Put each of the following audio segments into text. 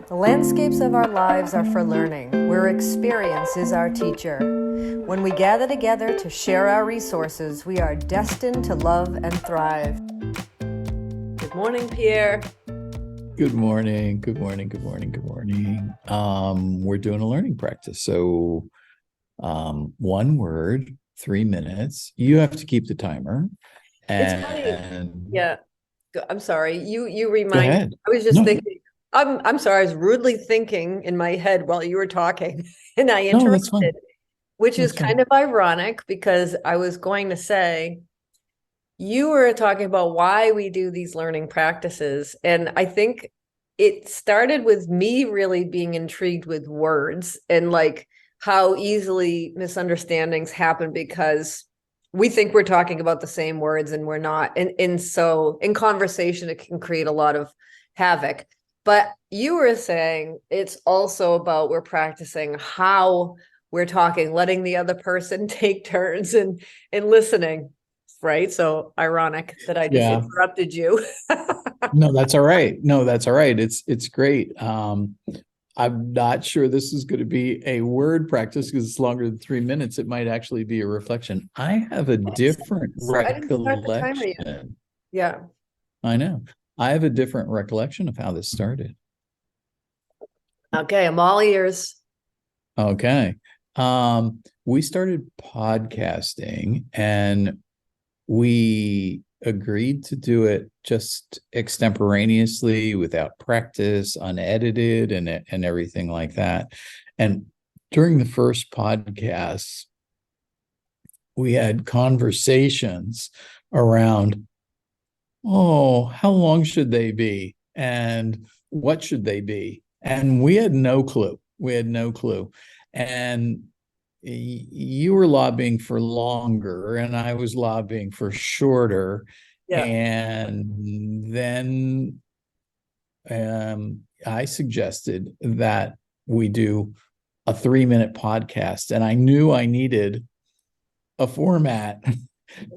The landscapes of our lives are for learning, where experience is our teacher. When we gather together to share our resources, we are destined to love and thrive. Good morning, Pierre. Good morning. Good morning. Good morning. Good morning. We're doing a learning practice. So, one word, 3 minutes. You have to keep the timer. It's funny. Yeah. I'm sorry. You remind Go ahead. I was just thinking. I'm sorry. I was rudely thinking in my head while you were talking, and I No, that's fine. interrupted, which That's is fine. kind of ironic because I was going to say you were talking about why we do these learning practices, and I think it started with me really being intrigued with words and like how easily misunderstandings happen because we think we're talking about the same words and we're not. And so in conversation, it can create a lot of havoc. But you were saying it's also about we're practicing how we're talking, letting the other person take turns and listening, right? So ironic that I just interrupted you. No, that's all right. No, that's all right. It's great. I'm not sure this is going to be a word practice because it's longer than 3 minutes. It might actually be a reflection. I have a different I didn't start the timer yet. recollection. Yeah. I know. I have a different recollection of how this started. Okay, I'm all ears. Okay. We started podcasting and we agreed to do it just extemporaneously without practice, unedited and everything like that. And during the first podcast, we had conversations around, oh, how long should they be? And what should they be? And we had no clue. We had no clue. And you were lobbying for longer and I was lobbying for shorter. Yeah. And then I suggested that we do a 3-minute podcast. And I knew I needed a format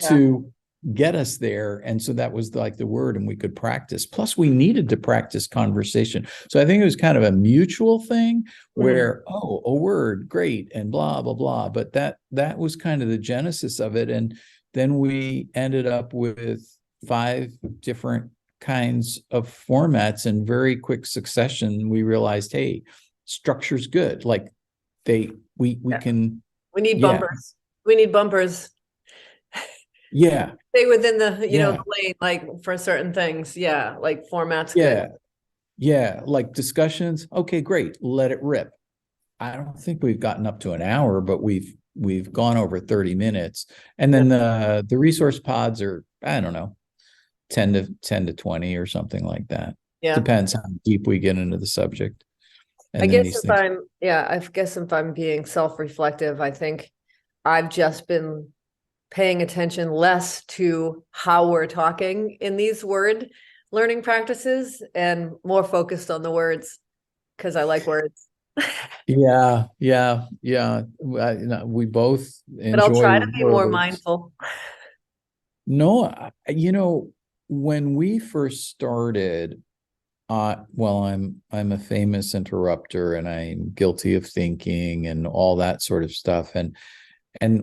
to get us there. And so that was like the word, and we could practice. Plus, we needed to practice conversation. So I think it was kind of a mutual thing where, oh, a word, great, and blah, blah, blah. But that was kind of the genesis of it. And then we ended up with 5 different kinds of formats in very quick succession. We realized, hey, structure's good. Like we can. We need bumpers. We need bumpers. Yeah. Stay within the, the lane, like for certain things. Yeah. Like formats. Good. Yeah. Like discussions. Okay, great. Let it rip. I don't think we've gotten up to an hour, but we've gone over 30 minutes. And then the resource pods are, I don't know, 10 to 20 or something like that. Yeah. Depends how deep we get into the subject. And I guess if I'm being self-reflective, I think I've just been paying attention less to how we're talking in these word learning practices and more focused on the words because I like words. Yeah. We both enjoy. But I'll try to be more mindful. No, when we first started, well, I'm a famous interrupter and I'm guilty of thinking and all that sort of stuff. And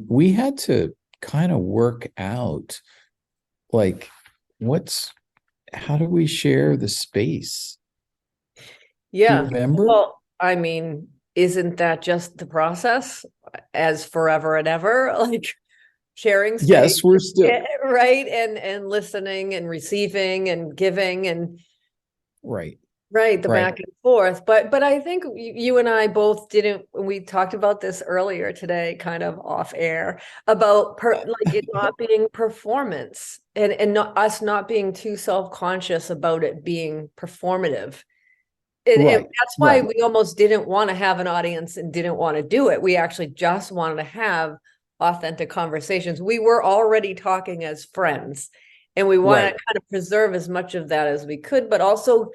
we had to kind of work out like how do we share the space? Yeah. Do you remember? Well, I mean, isn't that just the process as forever and ever? Like sharing space. Yes, we're still right. And listening and receiving and giving and right. Back and forth. But I think you and I both didn't, we talked about this earlier today, kind of off air, about like it not being performance and us not being too self-conscious about it being performative. And that's why we almost didn't want to have an audience and didn't want to do it. We actually just wanted to have authentic conversations. We were already talking as friends and we wanted to kind of preserve as much of that as we could, but also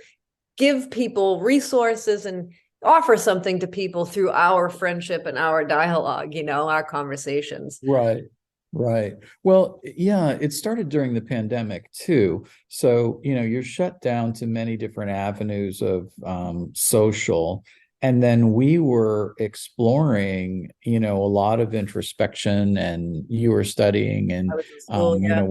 give people resources and offer something to people through our friendship and our dialogue, our conversations. Right. Right. Well, yeah, it started during the pandemic too. So, you're shut down to many different avenues of social. And then we were exploring, a lot of introspection, and you were studying, I and was in school, yeah.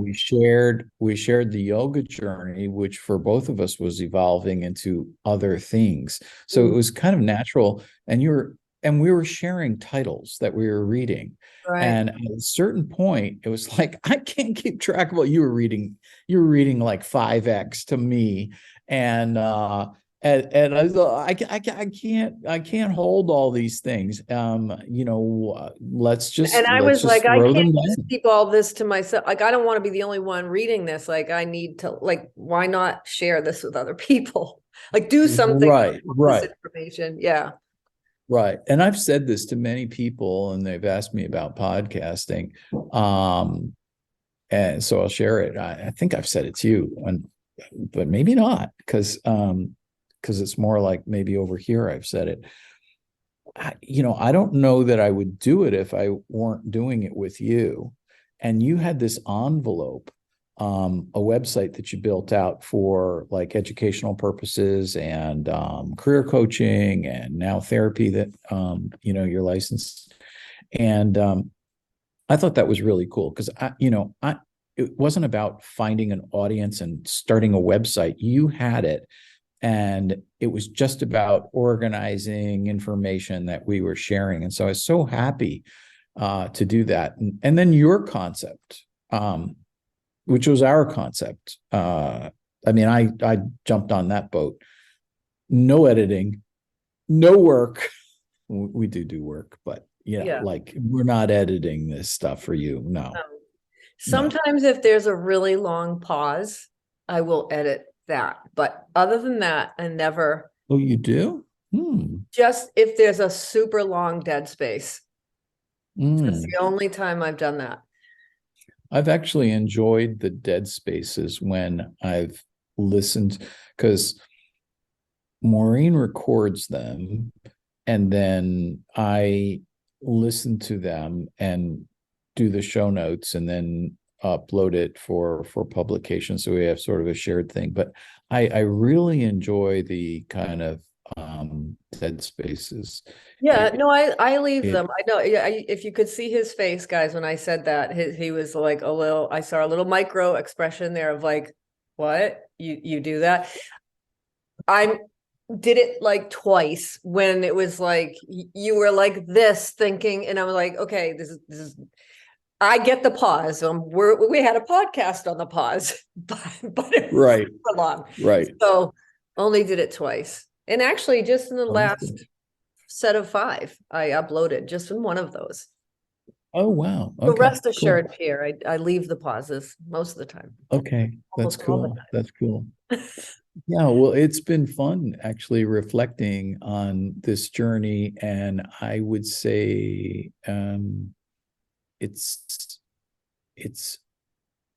we shared the yoga journey, which for both of us was evolving into other things. So it Mm, was kind of natural. And we were sharing titles that we were reading. right. And at a certain point, it was like, I can't keep track of what you were reading. You were reading like 5x to me. And I thought, I can't hold all these things. Let's And just I let's was just like, I throw them can't just down. keep all this to myself. Like, I don't want to be the only one reading this. Like, I need to, like, why not share this with other people? Like, do something Right, with this right, information. Yeah. right. And I've said this to many people, and they've asked me about podcasting. And so I'll share it. I think I've said it to you, but maybe not, because it's more like maybe over here I've said it. I don't know that I would do it if I weren't doing it with you. And you had this envelope, a website that you built out for like educational purposes, and career coaching, and now therapy that you're licensed. And I thought that was really cool because it wasn't about finding an audience and starting a website. You had it, and it was just about organizing information that we were sharing. And so I was so happy to do that. And then your concept, which was our concept. I mean, I jumped on that boat. No editing, no work. We do work, but Yeah. like we're not editing this stuff for you. No, Um, no. Sometimes if there's a really long pause, I will edit that. But other than that, I never, Oh, you do? just if there's a super long dead space. That's Hmm. the only time I've done that. I've actually enjoyed the dead spaces when I've listened, because Maureen records them, and then I listen to them and do the show notes, and then upload it for publication. So we have sort of a shared thing. But I really enjoy the kind of dead spaces. Yeah, It no, I leave it them. I know. Yeah, if you could see his face, guys, when I said that, he was like a little. I saw a little micro expression there of like, "What? You do that?" I did it like twice when it was like you were like this thinking, and I was like, "Okay, this is." I get the pause. We had a podcast on the pause, but it was right, super long, right. so only did it twice. And actually, just in the Okay. last set of 5 I uploaded just in one of those. Oh, wow. But Okay, rest cool. assured, Pierre, I leave the pauses most of the time, Okay, that's almost all the cool. That's cool. Yeah, well, it's been fun actually reflecting on this journey, and I would say it's it's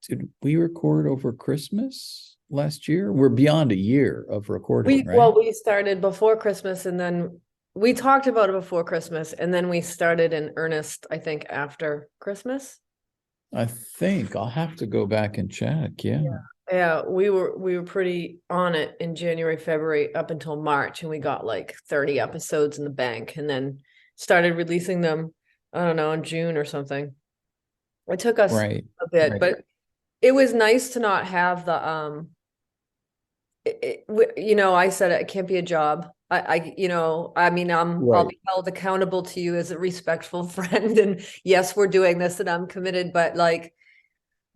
did we record over Christmas last year? We're beyond a year of recording, right? we started before Christmas, and then we talked about it before Christmas, and then we started in earnest, I think, after Christmas. I think I'll have to go back and check. Yeah. Yeah, we were pretty on it in January, February up until March, and we got like 30 episodes in the bank, and then started releasing them, I don't know, in June or something. It took us Right. a bit, Right. but it was nice to not have the I said it can't be a job. I mean, I'll Right. be held accountable to you as a respectful friend, and yes, we're doing this and I'm committed, but like,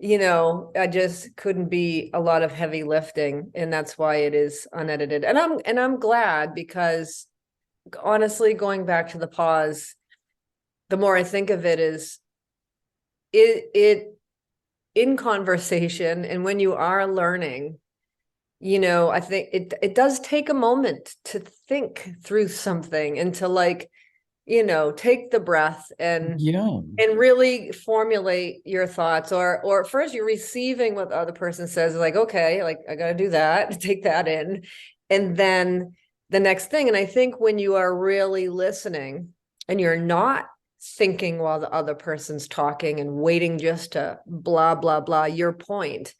I just couldn't be a lot of heavy lifting, and that's why it is unedited. And I'm glad, because honestly, going back to the pause, the more I think of it, is it in conversation, and when you are learning, I think it does take a moment to think through something, and to like, take the breath Yeah. and really formulate your thoughts, or first you're receiving what the other person says, like, okay, like I got to do that, take that in, and then the next thing. And I think when you are really listening and you're not thinking while the other person's talking and waiting just to blah, blah, blah, your point.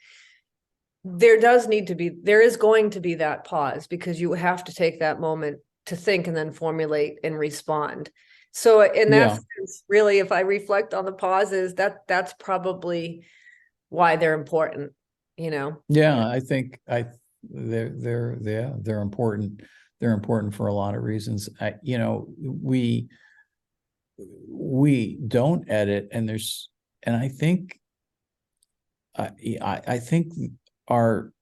There is going to be that pause, because you have to take that moment to think and then formulate and respond. So in that sense, really, if I reflect on the pauses, that's probably why they're important, I think they're important. They're important for a lot of reasons. We don't edit, and I think I think our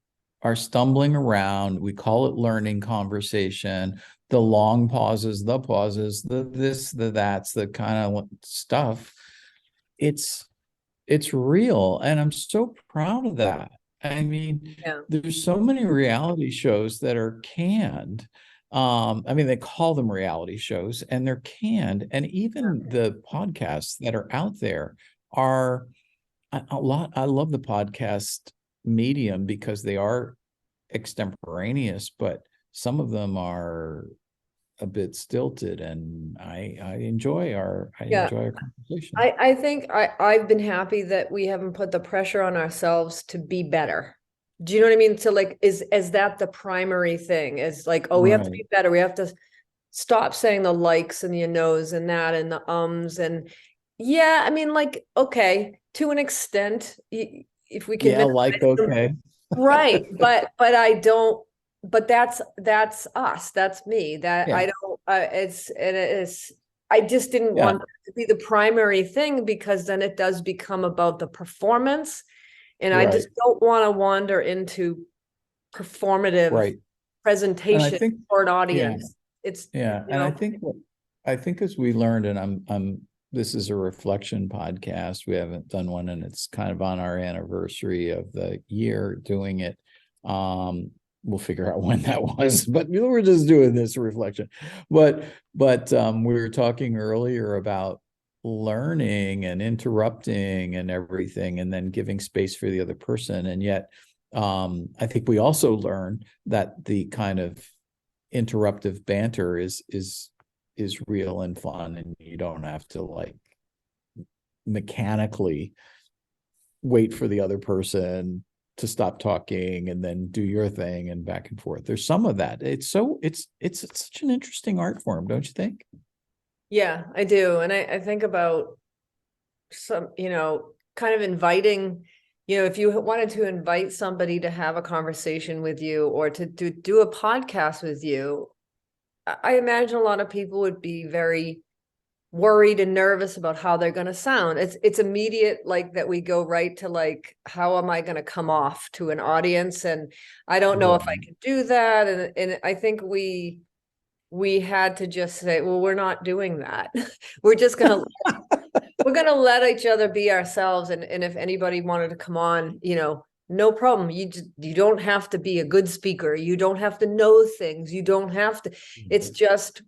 stumbling around, we call it learning conversation, the long pauses, the pauses, the this, the that's, the kind of stuff. It's real, and I'm so proud of that. I mean, there's so many reality shows that are canned. I mean, they call them reality shows, and they're canned. And even the podcasts that are out there are a lot. I love the podcast medium because they are extemporaneous, but some of them are a bit stilted, and I enjoy our conversation. I think I've been happy that we haven't put the pressure on ourselves to be better. Do you know what I mean? So like, is that the primary thing? Is like, oh, we have to be better. We have to stop saying the likes and the no's and that and the and yeah, I mean, like, okay, to an extent, if we can, okay, right? But I don't. But that's us. That's me. That I don't. It's. I just didn't want to be the primary thing, because then it does become about the performance, and I just don't want to wander into performative presentation for an audience. It's and I think as we learned, and I'm this is a reflection podcast. We haven't done one, and it's kind of on our anniversary of the year doing it. We'll figure out when that was, but we're just doing this reflection. But we were talking earlier about learning and interrupting and everything, and then giving space for the other person. And yet, I think we also learn that the kind of interruptive banter is real and fun, and you don't have to like mechanically wait for the other person to stop talking and then do your thing and back and forth. There's some of that. It's such an interesting art form, don't you think? Yeah, I do. And I think about some, kind of inviting, if you wanted to invite somebody to have a conversation with you or to do a podcast with you, I imagine a lot of people would be very worried and nervous about how they're going to sound. It's immediate, like that we go right to like, how am I going to come off to an audience? And I don't know if I can do that. And I think we had to just say, well, we're not doing that. We're just going to, we're going to let each other be ourselves. And if anybody wanted to come on, no problem. You don't have to be a good speaker. You don't have to know things. You don't have to, it's just,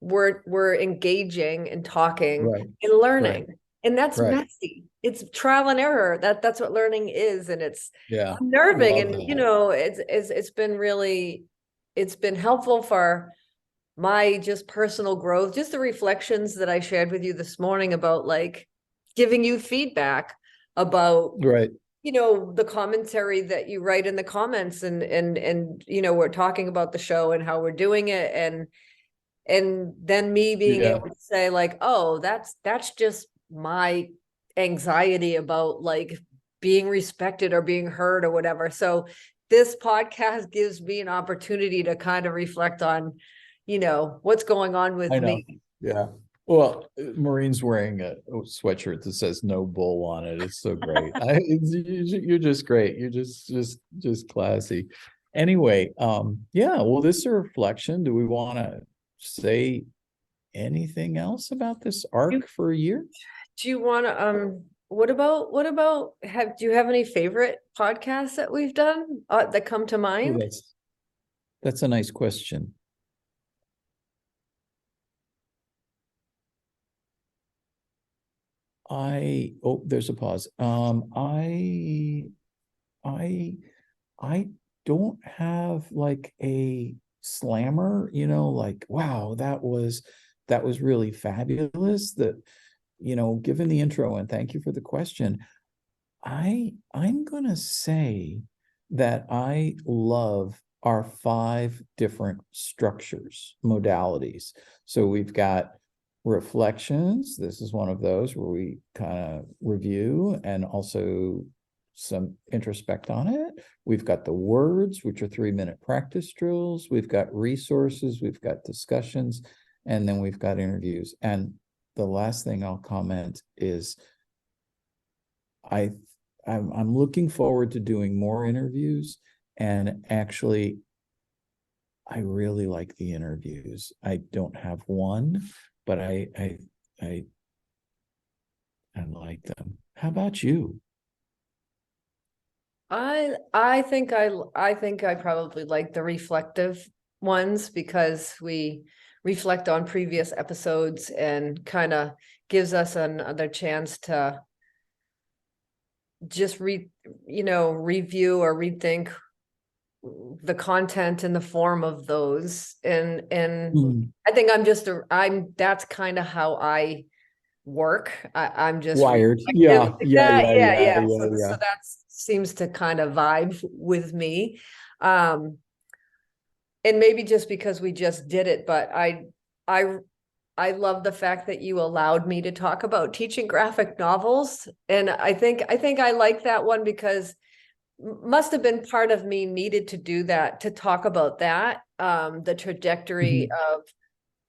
we're engaging and talking and learning. And that's messy. It's trial and error. That's what learning is. And it's unnerving. And, it's been really, it's been helpful for my just personal growth, just the reflections that I shared with you this morning about like giving you feedback about, the commentary that you write in the comments and, we're talking about the show and how we're doing it. And then me being able to say like, oh, that's just my anxiety about like being respected or being heard or whatever. So this podcast gives me an opportunity to kind of reflect on, what's going on with me. Yeah. Well, Maureen's wearing a sweatshirt that says "No Bull" on it. It's so great. You're just great. You're just classy. Anyway, well, this is a reflection. Do we want to say anything else about this arc for a year? Do you want to what about do you have any favorite podcasts that we've done that come to mind? That's a nice question. There's a pause. I don't have like a slammer, like, wow, that was really fabulous. That given the intro and thank you for the question, I'm gonna say that I love our 5 different structures, modalities. So we've got reflections. This is one of those where we kind of review and also some introspect on it. We've got the words, which are 3-minute practice drills. We've got resources, we've got discussions, and then we've got interviews. And the last thing I'll comment is I'm looking forward to doing more interviews, and actually I really like the interviews. I don't have one, but I like them. How about you? I think I probably like the reflective ones because we reflect on previous episodes and kind of gives us another chance to just review or rethink the content and the form of those. And I think that's kind of how I work. I'm just Wired. reflective Yeah, like yeah, that. yeah, Yeah, yeah, yeah. yeah, So yeah. that seems to kind of vibe with me. Um, and maybe just because we just did it, but I I love the fact that you allowed me to talk about teaching graphic novels. And I think I like that one because must have been part of me needed to do that, to talk about that, the trajectory Mhm. of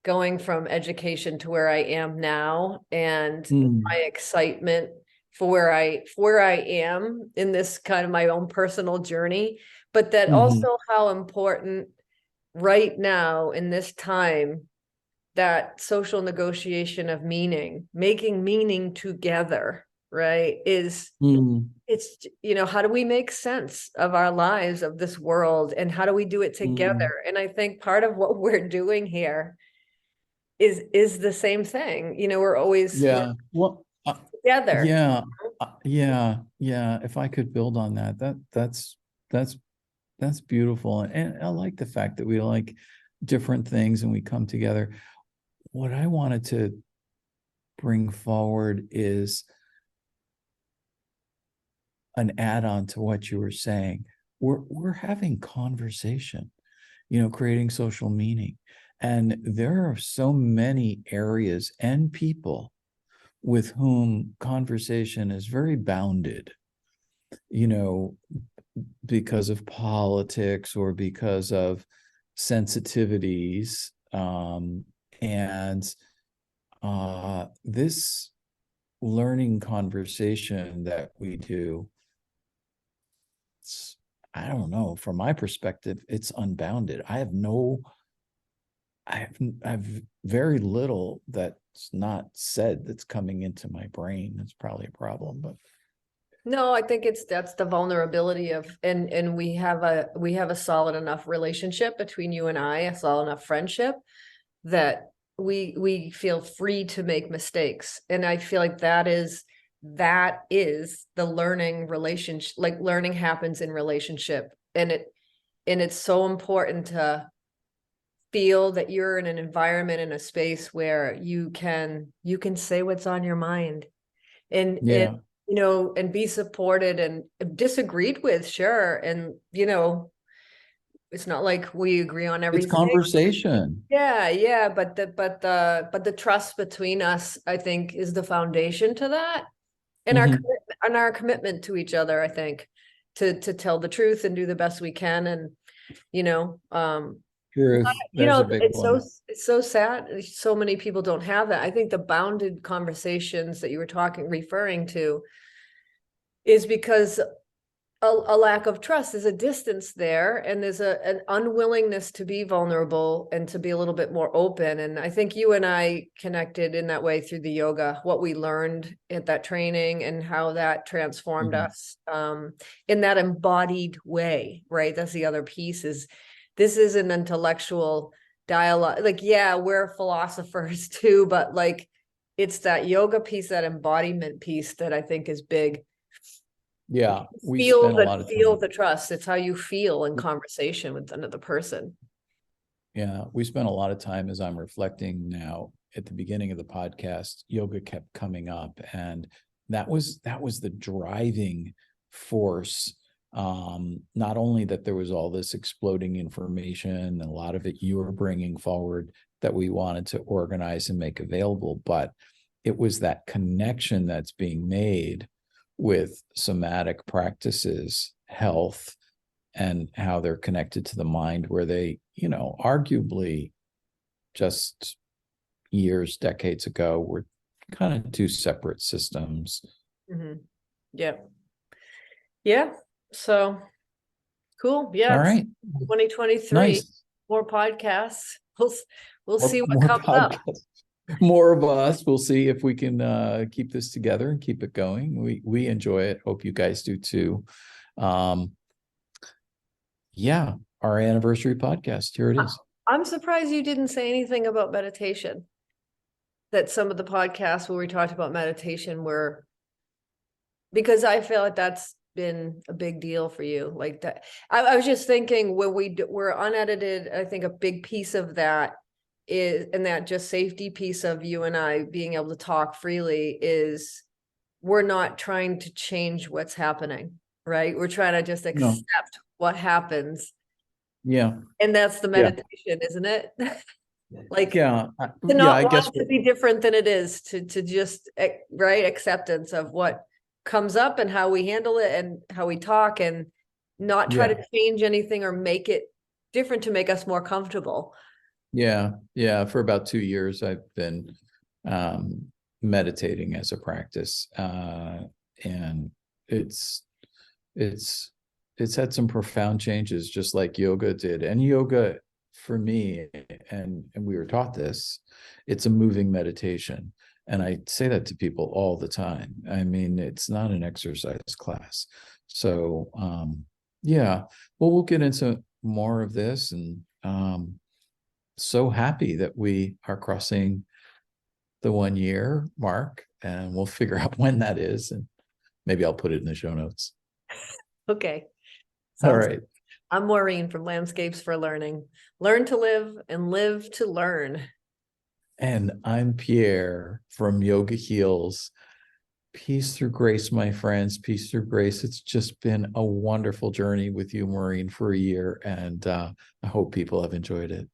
going from education to where I am now, and Mm, my excitement for where I am in this kind of my own personal journey, but that mhm, also how important right now in this time, that social negotiation of meaning, making meaning together, right, is mm, it's how do we make sense of our lives, of this world, and how do we do it mm. together? And I think part of what we're doing here is the same thing. We're Yeah. Well, together. yeah, yeah, yeah. If I could build on that, that's that's beautiful, and I like the fact that we like different things and we come together. What I wanted to bring forward is an add-on to what you were saying. We're having conversation, creating social meaning, and there are so many areas and people with whom conversation is very bounded, you know, because of politics or because of sensitivities. And this learning conversation that we do, it's, I don't know, from my perspective, it's unbounded. I have very little that's not said that's coming into my brain. That's probably a problem, but No, I think that's the vulnerability of, and we have a solid enough relationship between you and I, a solid enough friendship, that we feel free to make mistakes. And I feel like that is the learning relationship. Like, learning happens in relationship, and it's so important to feel that you're in an environment, in a space where you can say what's on your mind, and yeah, and be supported and disagreed with, sure. And it's not like we agree on it's everything. conversation. Yeah, yeah, but the trust between us, I think, is the foundation to that, and our Mhm. commitment and our commitment to each other, I think, to tell the truth and do the best we can. And you know um Truth, there's a big one. it's so sad so many people don't have that. I think the bounded conversations that you were referring to is because a lack of trust. There's a distance there, and there's an unwillingness to be vulnerable and to be a little bit more open. And I think you and I connected in that way through the yoga, what we learned at that training and how that transformed Mhm. us, in that embodied way, right? That's the other piece. Is this is an intellectual dialogue. Like, yeah, we're philosophers too, but like, it's that yoga piece, that embodiment piece, that I think is big. Yeah, we feel spent a the lot of feel time. the trust. It's how you feel in conversation with another person. Yeah, we spent a lot of time, as I'm reflecting now at the beginning of the podcast, yoga kept coming up, and that was the driving force. Not only that there was all this exploding information, and a lot of it you were bringing forward that we wanted to organize and make available, but it was that connection that's being made with somatic practices, health, and how they're connected to the mind, where they, arguably just years, decades ago, were kind of two separate systems. Mm-hmm. Yeah. Yeah. So cool. Yeah. All right. 2023, Nice. more podcasts. We'll see what More comes up. podcasts. More of us. We'll see if we can keep this together and keep it going. We enjoy it. Hope you guys do too. Yeah, our anniversary podcast. Here it is. I'm surprised you didn't say anything about meditation. That some of the podcasts where we talked about meditation were, because I feel like that's been a big deal for you. Like that, I was just thinking when we're unedited, I think a big piece of that is, and that just safety piece of you and I being able to talk freely is, we're not trying to change what's happening, right? We're trying to just accept what happens. Yeah. And that's the meditation, isn't it? Like, to not I guess want to be different than it is, to just, right, acceptance of what comes up and how we handle it and how we talk, and not try to change anything or make it different to make us more comfortable. Yeah. For about 2 years, I've been meditating as a practice, and it's had some profound changes, just like yoga did. And yoga, for me, and we were taught this, it's a moving meditation. And I say that to people all the time. I mean, it's not an exercise class. So, well, we'll get into more of this, and so happy that we are crossing the 1 year mark, and we'll figure out when that is, and maybe I'll put it in the show notes. Okay. All right. I'm Maureen from Landscapes for Learning. Learn to live and live to learn. And I'm Pierre from Yoga Heals. Peace through grace, my friends. Peace through grace. It's just been a wonderful journey with you, Maureen, for a year, and I hope people have enjoyed it.